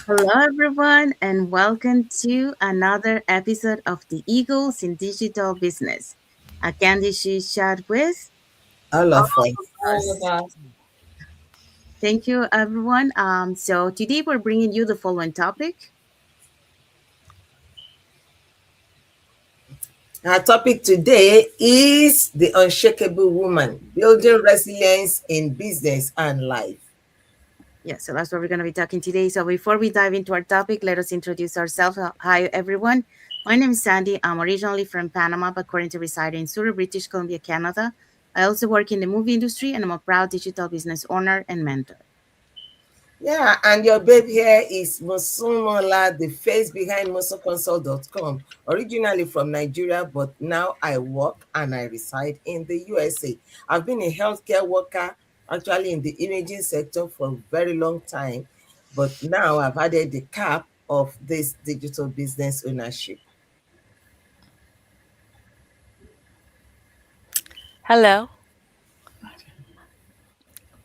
Hello, everyone, and welcome to another episode of the Eagles in Digital Business, a Candid chat with All all of of us. All of us. us. Thank you, everyone. So today we're bringing you the following topic. Our topic today is the unshakable woman, building resilience in business and life. Yeah, so that's what we're going to be talking today. So before we dive into our topic, let us introduce ourselves. Hi, everyone. My name is Sandy. I'm originally from Panama, but currently reside in Surrey, British Columbia, Canada. I also work in the movie industry, and I'm a proud digital business owner and mentor. Yeah, and your babe here is Mosumola, the face behind mosoconsult.com, originally from Nigeria, but now I work and I reside in the USA. I've been a healthcare worker, actually in the imaging sector for a very long time, but now I've added the cap of this digital business ownership. Hello,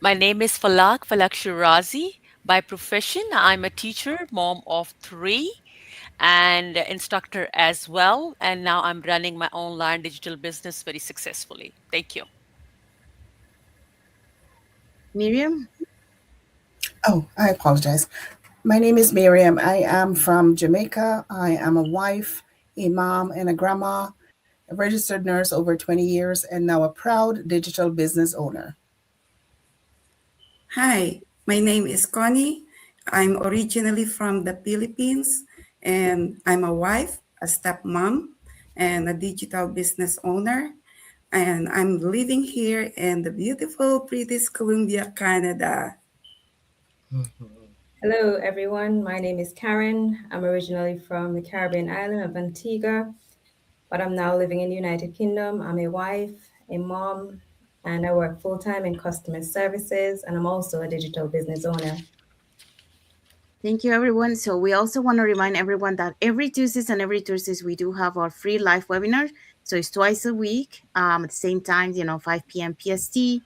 my name is Falak Shirazi. By profession, I'm a teacher, mom of three, and instructor as well. And now I'm running my online digital business very successfully. Thank you. Miriam? Oh, I apologize. My name is Miriam. I am from Jamaica. I am a wife, a mom, and a grandma, a registered nurse over 20 years, and now a proud digital business owner. Hi, my name is Connie. I'm originally from the Philippines and I'm a wife, a stepmom, and a digital business owner. And I'm living here in the beautiful British Columbia, Canada. Hello, everyone. My name is Karen. I'm originally from the Caribbean island of Antigua, but I'm now living in the United Kingdom. I'm a wife, a mom, and I work full time in customer services, and I'm also a digital business owner. Thank you, everyone. So we also want to remind everyone that every Tuesdays and every Thursdays we do have our free live webinar. So it's twice a week, at the same time, 5 p.m. PST, 8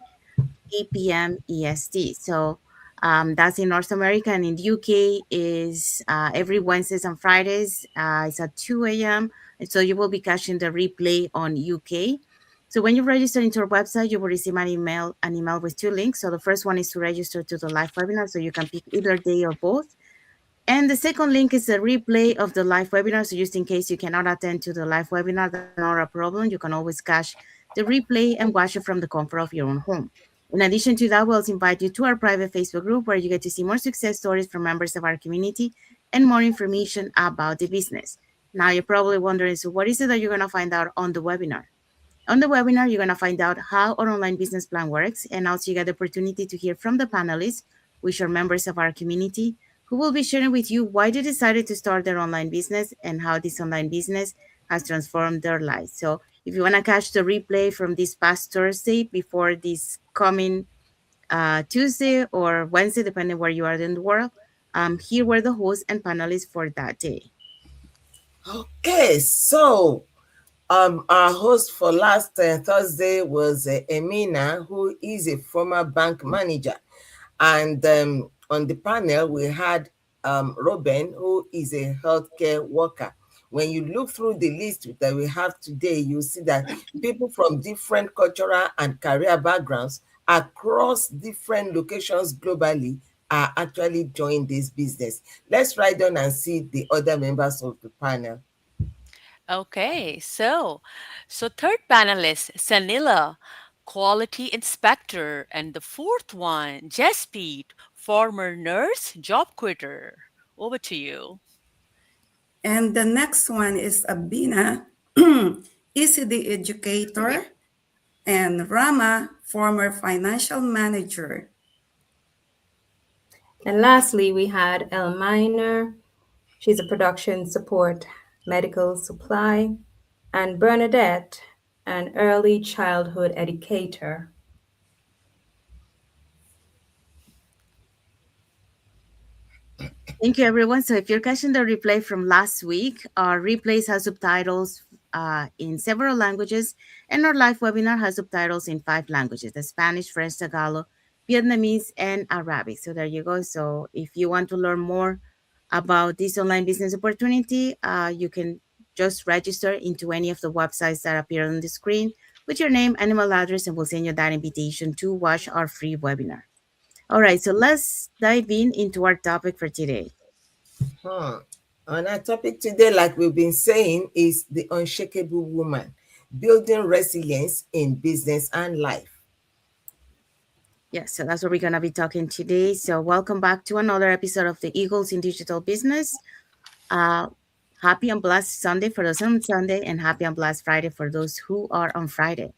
p.m. EST. So that's in North America, and in the UK is every Wednesdays and Fridays. It's at 2 a.m. And so you will be catching the replay on UK. So when you register into our website, you will receive an email with two links. So the first one is to register to the live webinar, so you can pick either day or both. And the second link is a replay of the live webinar. So just in case you cannot attend to the live webinar, that's not a problem. You can always cache the replay and watch it from the comfort of your own home. In addition to that, we'll invite you to our private Facebook group where you get to see more success stories from members of our community and more information about the business. Now you're probably wondering, so what is it that you're going to find out on the webinar? On the webinar, you're going to find out how our online business plan works, and also you get the opportunity to hear from the panelists, which are members of our community, who will be sharing with you why they decided to start their online business and how this online business has transformed their lives. So if you want to catch the replay from this past Thursday before this coming Tuesday or Wednesday, depending where you are in the world, here were the hosts and panelists for that day. Okay, so our host for last Thursday was Emina, who is a former bank manager. And on the panel, we had Robin, who is a healthcare worker. When you look through the list that we have today, you see that people from different cultural and career backgrounds across different locations globally are actually joining this business. Let's write down and see the other members of the panel. Okay, so third panelist, Sanila, quality inspector, and the fourth one, Jaspreet, former nurse, job quitter. Over to you. And the next one is Abina, ECD educator, and Rama, former financial manager. And lastly, we had El Minor. She's a production support medical supply. And Bernadette, an early childhood educator. Thank you, everyone. So if you're catching the replay from last week, our replays have subtitles in several languages, and our live webinar has subtitles in 5 languages: the Spanish, French, Tagalog, Vietnamese, and Arabic. So there you go. So if you want to learn more about this online business opportunity, you can just register into any of the websites that appear on the screen with your name and email address, and we'll send you that invitation to watch our free webinar. All right, so let's dive in into our topic for today. Hmm. On our topic today, like we've been saying, is the unshakable woman, building resilience in business and life. Yes, so that's what we're going to be talking today. So, welcome back to another episode of the Eagles in Digital Business. Uh, Happy and blessed Sunday for those on Sunday, and happy and blessed Friday for those who are on Friday.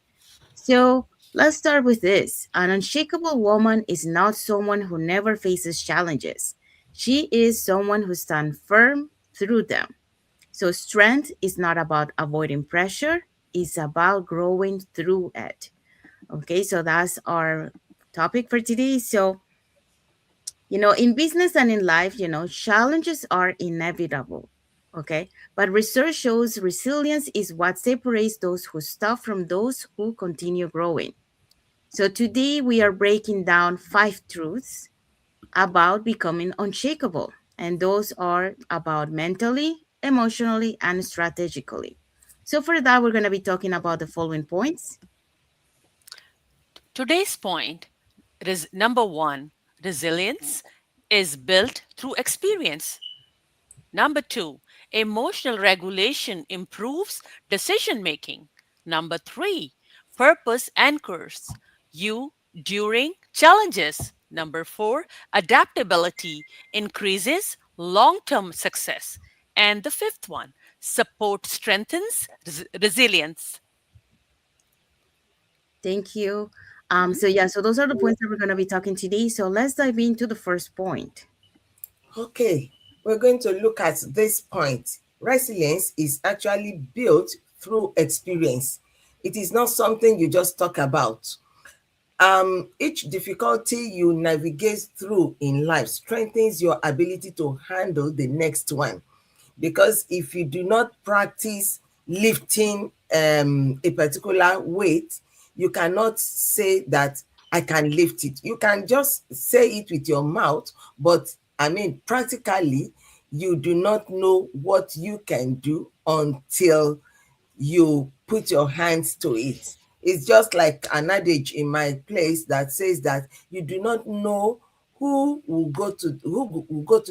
So, let's start with this. An unshakable woman is not someone who never faces challenges, she is someone who stands firm through them. So, strength is not about avoiding pressure, it's about growing through it. Okay, so that's our topic for today. So, in business and in life, challenges are inevitable. Okay, but research shows resilience is what separates those who stop from those who continue growing. So, today we are breaking down 5 truths about becoming unshakable, and those are about mentally, emotionally, and strategically. So, for that, we're going to be talking about the following points. Today's point is number one, resilience is built through experience. Number two, emotional regulation improves decision making. Number three, purpose anchors you during challenges. Number four, adaptability increases long term success. And the fifth one, support strengthens resilience. Thank you. So those are the points that we're going to be talking today. So let's dive into the first point. Okay, we're going to look at this point. Resilience is actually built through experience. It is not something you just talk about. Each difficulty you navigate through in life strengthens your ability to handle the next one. Because if you do not practice lifting a particular weight, you cannot say that I can lift it. You can just say it with your mouth, but I mean, practically, you do not know what you can do until you put your hands to it. It's just like an adage in my place that says that you do not know who will go to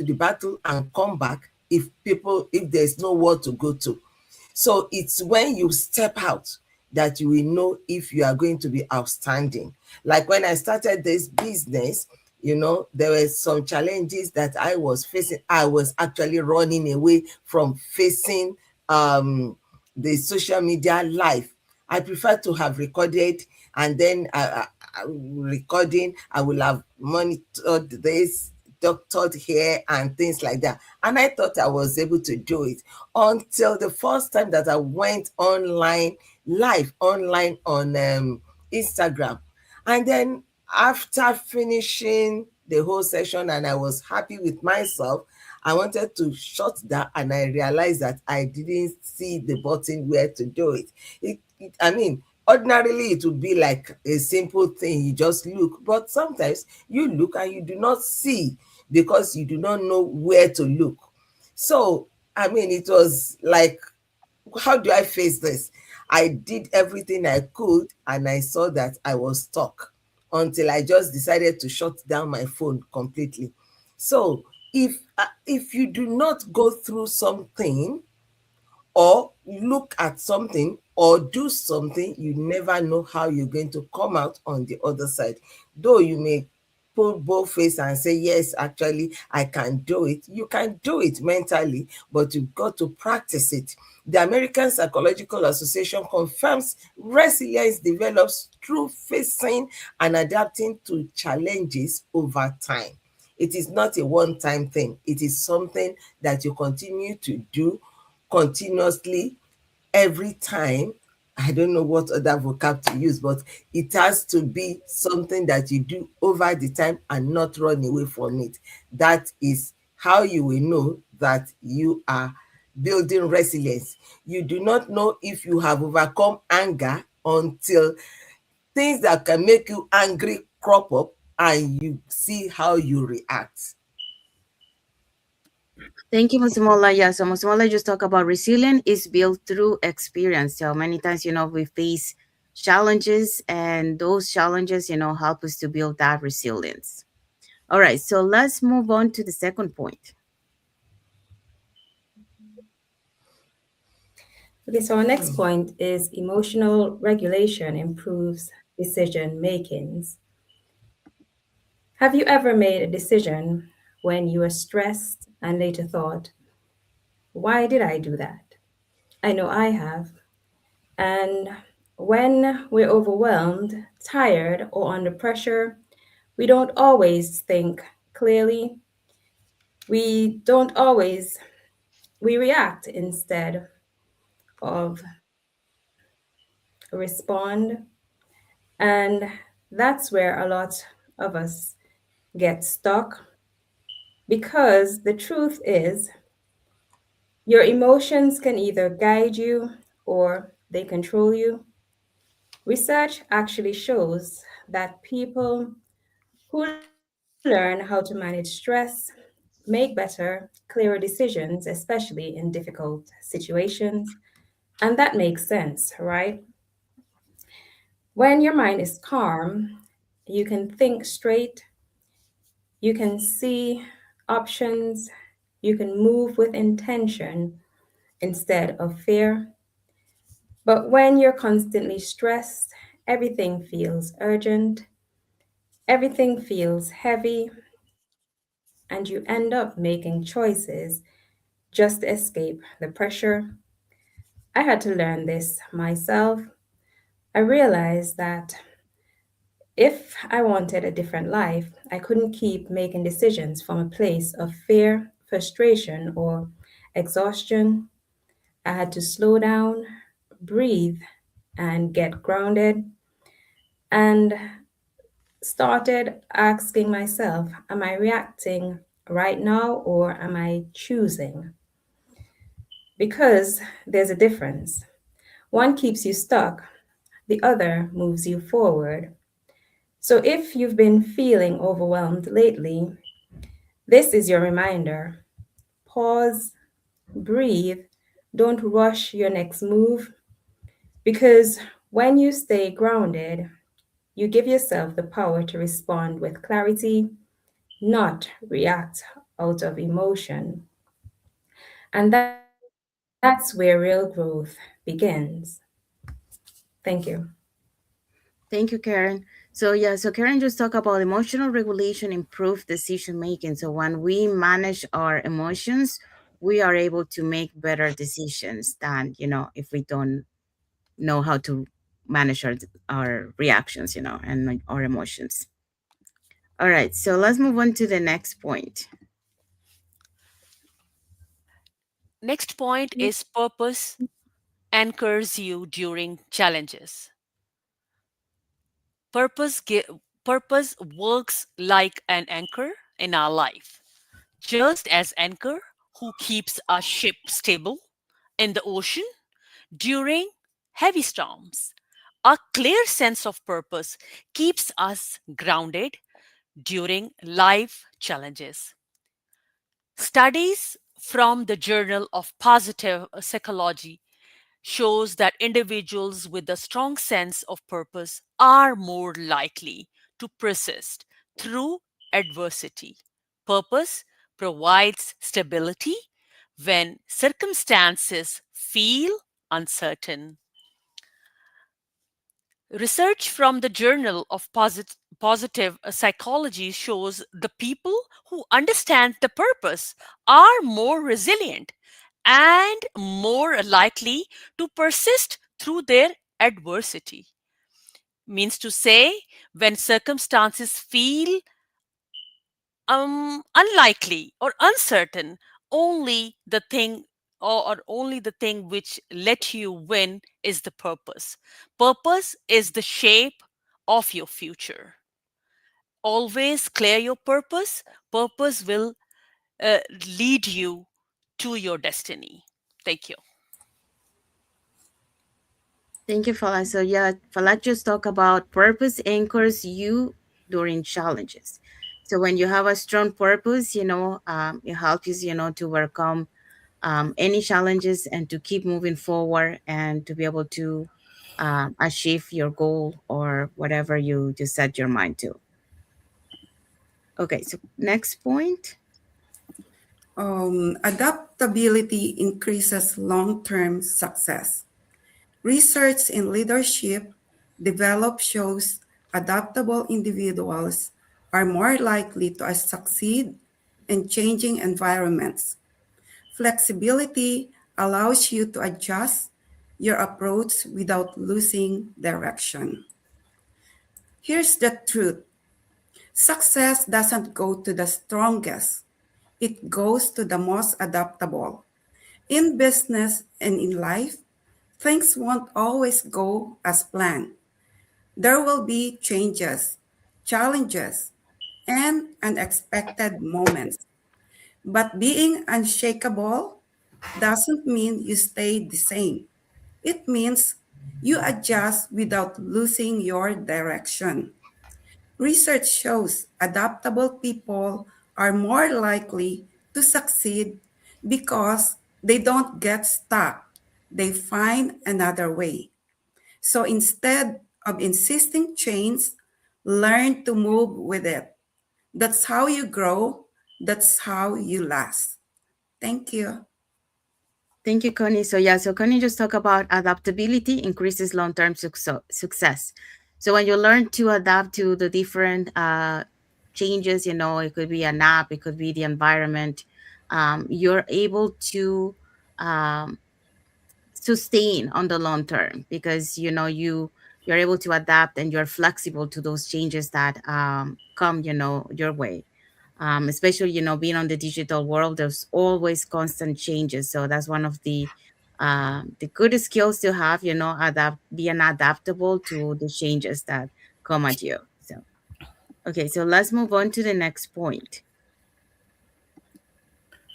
the battle and come back if there's no war to go to. So it's when you step out that you will know if you are going to be outstanding. Like when I started this business, there were some challenges that I was facing. I was actually running away from facing the social media life. I prefer to have recorded, and then recording, I will have monitored this, doctored here, and things like that. And I thought I was able to do it until the first time that I went online, live online on Instagram. And then after finishing the whole session and I was happy with myself, I wanted to shut that and I realized that I didn't see the button where to do it. I mean, ordinarily it would be like a simple thing. You just look, but sometimes you look and you do not see because you do not know where to look. So, I mean, it was like, how do I face this? I did everything I could and I saw that I was stuck until I just decided to shut down my phone completely. So if you do not go through something or look at something or do something, you never know how you're going to come out on the other side. Though you may pull both face and say, yes, actually, I can do it. You can do it mentally, but you've got to practice it. The American Psychological Association confirms resilience develops through facing and adapting to challenges over time. It is not a one-time thing. It is something that you continue to do continuously every time. I don't know what other vocab to use, but it has to be something that you do over the time and not run away from it. That is how you will know that you are building resilience. You do not know if you have overcome anger until things that can make you angry crop up and you see how you react. Thank you, Musimola. Yeah, so Musimola just talk about resilience is built through experience. So many times, we face challenges, and those challenges, help us to build that resilience. All right, so let's move on to the second point. Okay, so our next point is emotional regulation improves decision makings. Have you ever made a decision when you were stressed and later thought, why did I do that? I know I have. And when we're overwhelmed, tired, or under pressure, we don't always think clearly. We don't always, we react instead of respond. And that's where a lot of us get stuck because the truth is your emotions can either guide you or they control you. Research actually shows that people who learn how to manage stress make better, clearer decisions, especially in difficult situations. And that makes sense, right? When your mind is calm, you can think straight, you can see options, you can move with intention instead of fear. But when you're constantly stressed, everything feels urgent, everything feels heavy, and you end up making choices just to escape the pressure. I had to learn this myself. I realized that if I wanted a different life, I couldn't keep making decisions from a place of fear, frustration, or exhaustion. I had to slow down, breathe, and get grounded, and started asking myself, am I reacting right now or am I choosing? Because there's a difference. One keeps you stuck, the other moves you forward. So if you've been feeling overwhelmed lately, this is your reminder. Pause, breathe, don't rush your next move because when you stay grounded, you give yourself the power to respond with clarity, not react out of emotion. And that's where real growth begins. Thank you. Thank you, Karen. So yeah, so Karen just talked about emotional regulation, improve decision making. So when we manage our emotions, we are able to make better decisions than if we don't know how to manage our reactions, and like, our emotions. All right, so let's move on to the next point. Next point is purpose anchors you during challenges. Purpose, purpose works like an anchor in our life, just as anchor who keeps a ship stable in the ocean during heavy storms. A clear sense of purpose keeps us grounded during life challenges. Studies from the Journal of Positive Psychology shows that individuals with a strong sense of purpose are more likely to persist through adversity. Purpose provides stability when circumstances feel uncertain. Research from the Journal of Positive Psychology shows the people who understand the purpose are more resilient and more likely to persist through their adversity. Means to say, when circumstances feel unlikely or uncertain, only the thing or only the thing which let you win is the purpose. Purpose is the shape of your future. Always clear your purpose. Purpose will lead you to your destiny. Thank you. Thank you, Fala. So yeah, Fala just talk about purpose anchors you during challenges. So when you have a strong purpose, it helps you, to overcome any challenges and to keep moving forward and to be able to achieve your goal or whatever you just set your mind to. Okay, so next point. Adaptability increases long term success. Research in leadership develop shows adaptable individuals are more likely to succeed in changing environments. Flexibility allows you to adjust your approach without losing direction. Here's the truth: success doesn't go to the strongest, it goes to the most adaptable. In business and in life, things won't always go as planned. There will be changes, challenges, and unexpected moments. But being unshakable doesn't mean you stay the same. It means you adjust without losing your direction. Research shows adaptable people are more likely to succeed because they don't get stuck. They find another way. So instead of insisting change, learn to move with it. That's how you grow. That's how you last. Thank you. Thank you, Connie. So yeah, so Connie just talked about adaptability increases long-term success. So when you learn to adapt to the different changes, it could be an app, it could be the environment, you're able to um, sustain on the long term because you're able to adapt and you're flexible to those changes that come your way. Especially being on the digital world, there's always constant changes, so that's one of the good skills to have, adapt being adaptable to the changes that come at you. So okay, so let's move on to the next point.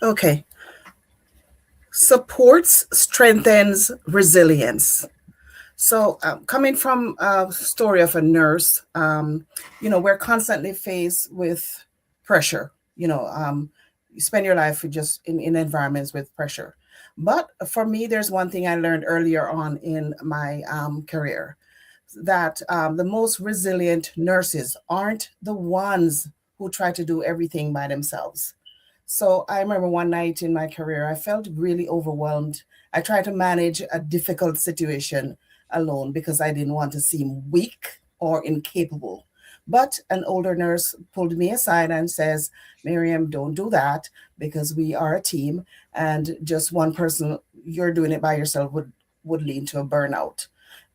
Okay. Supports strengthens resilience. So, coming from a story of a nurse, we're constantly faced with pressure. You spend your life with just in environments with pressure. But for me, there's one thing I learned earlier on in my career, that the most resilient nurses aren't the ones who try to do everything by themselves. So I remember one night in my career, I felt really overwhelmed. I tried to manage a difficult situation alone because I didn't want to seem weak or incapable. But an older nurse pulled me aside and says, Miriam, don't do that because we are a team, and just one person, you're doing it by yourself would lead to a burnout.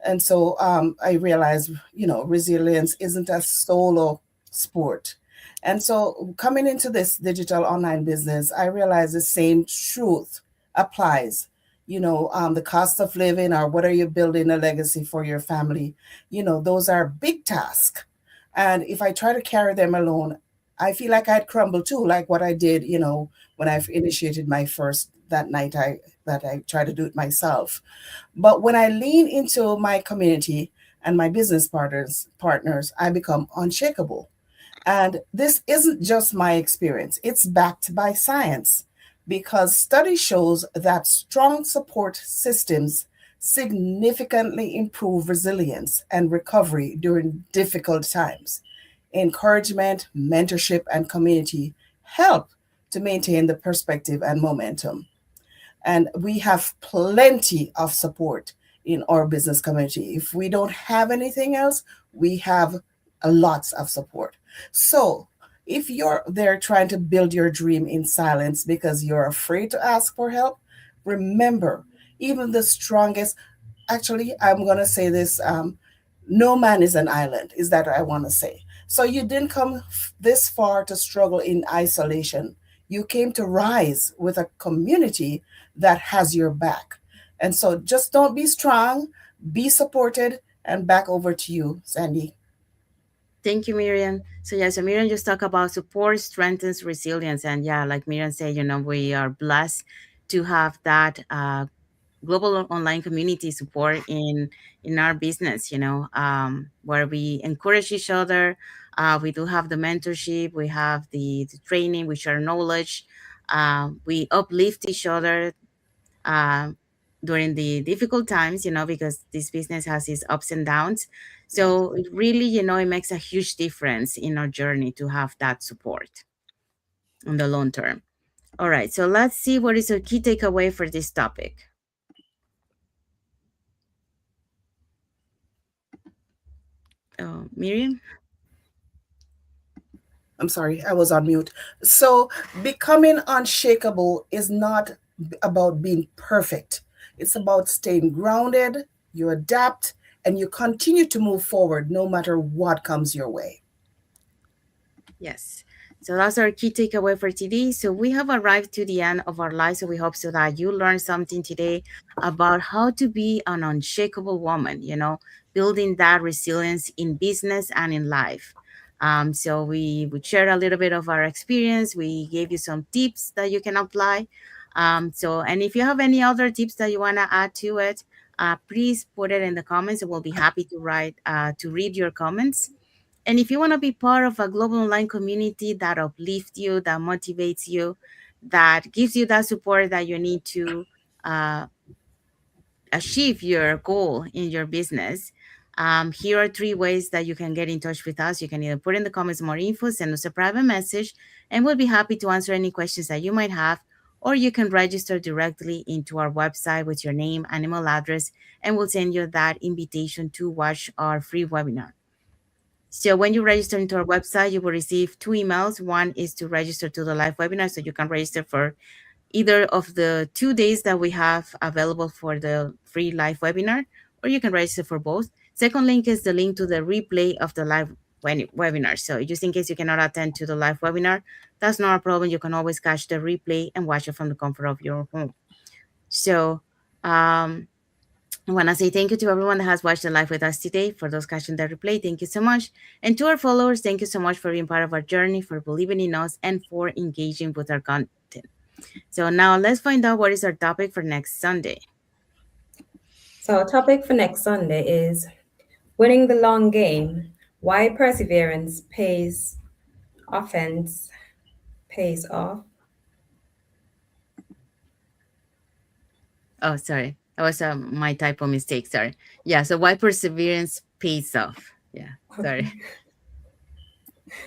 And so I realized, resilience isn't a solo sport. And so coming into this digital online business, I realized the same truth applies. The cost of living, or what are you building a legacy for your family? Those are big tasks. And if I try to carry them alone, I feel like I'd crumble too, like what I did, when I initiated my first that night that I tried to do it myself. But when I lean into my community and my business partners, I become unshakable. And this isn't just my experience, it's backed by science because study shows that strong support systems significantly improve resilience and recovery during difficult times. Encouragement, mentorship, and community help to maintain the perspective and momentum. And we have plenty of support in our business community. If we don't have anything else, we have lots of support. So if you're there trying to build your dream in silence because you're afraid to ask for help, remember, even the strongest, actually, I'm going to say this, no man is an island, is that I want to say. So you didn't come this far to struggle in isolation. You came to rise with a community that has your back. And so just don't be strong, be supported, and back over to you, Sandy. Thank you, Miriam. So yeah, so Miriam just talked about support strengthens resilience, and yeah, like Miriam said, we are blessed to have that global online community support in our business, where we encourage each other, We do have the mentorship, we have the training, we share knowledge, we uplift each other uh, during the difficult times, because this business has its ups and downs. So it really, it makes a huge difference in our journey to have that support on the long term. All right, so let's see what is a key takeaway for this topic. Miriam? I'm sorry, I was on mute. So, becoming unshakable is not about being perfect, it's about staying grounded, you adapt, and you continue to move forward no matter what comes your way. Yes. So that's our key takeaway for today. So we have arrived to the end of our life. So we hope so that you learned something today about how to be an unshakable woman, building that resilience in business and in life. So we would share a little bit of our experience. We gave you some tips that you can apply. And if you have any other tips that you want to add to it, please put it in the comments, and we'll be happy to read your comments. And if you want to be part of a global online community that uplifts you, that motivates you, that gives you that support that you need to uh, achieve your goal in your business, here are three ways that you can get in touch with us. You can either put in the comments more info, send us a private message, and we'll be happy to answer any questions that you might have. Or you can register directly into our website with your name and email address, and we'll send you that invitation to watch our free webinar. So when you register into our website, you will receive two emails. One is to register to the live webinar, so you can register for either of the 2 days that we have available for the free live webinar, or you can register for both. Second link is the link to the replay of the live webinar. So just in case you cannot attend to the live webinar, that's not a problem. You can always catch the replay and watch it from the comfort of your home. So I want to say thank you to everyone that has watched the live with us today. For those catching the replay, thank you so much. And to our followers, thank you so much for being part of our journey, for believing in us, and for engaging with our content. So now let's find out what is our topic for next Sunday. So our topic for next Sunday is winning the long game. Why perseverance pays offense pays off. Oh, sorry. That was my typo mistake. Sorry. Yeah. So why perseverance pays off. Yeah. Sorry. Okay.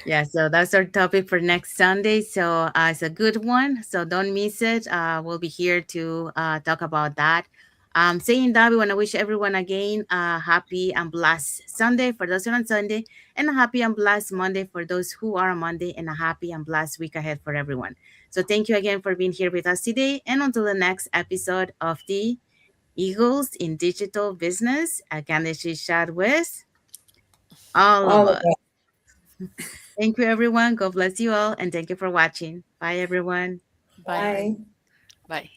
Yeah, so that's our topic for next Sunday. So it's a good one. So don't miss it. We'll be here to talk about that. Saying that, we want to wish everyone again a happy and blessed Sunday for those who are on Sunday, and a happy and blessed Monday for those who are on Monday, and a happy and blessed week ahead for everyone. So thank you again for being here with us today. And until the next episode of the Eagles in Digital Business, I can chat with all of All of us. it. Thank you, everyone. God bless you all. And thank you for watching. Bye, everyone. Bye. Bye. Bye.